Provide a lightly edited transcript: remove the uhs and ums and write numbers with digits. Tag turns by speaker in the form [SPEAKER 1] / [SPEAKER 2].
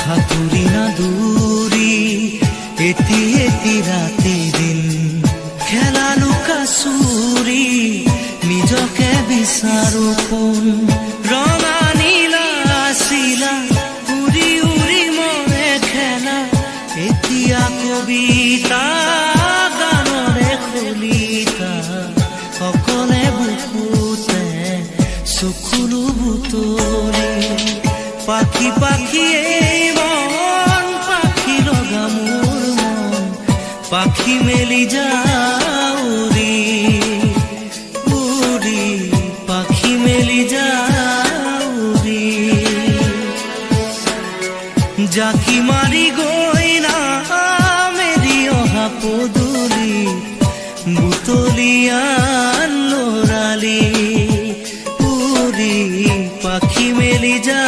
[SPEAKER 1] হাতুৰি না দূৰি এটি এটি ৰাতি দিন খেলা লুকা চুৰি নিজকে বিচাৰো কোন ৰঙা নীলা আছিলা উৰি উৰি মনে খেলা এতিয়া কবিতা গানৰে খলিতা অকলে বুকুতে চকুলো বুটলি পাখি পাখি মন পাখি লগা মোৰ মন পাখি মেলি যাউৰি উৰি পাখি মেলি যাউৰি জাকি মাৰি গৈ না মেলি অহা পদূলি বুটলিয়ান লৰালি উৰি পাখি মেলি যা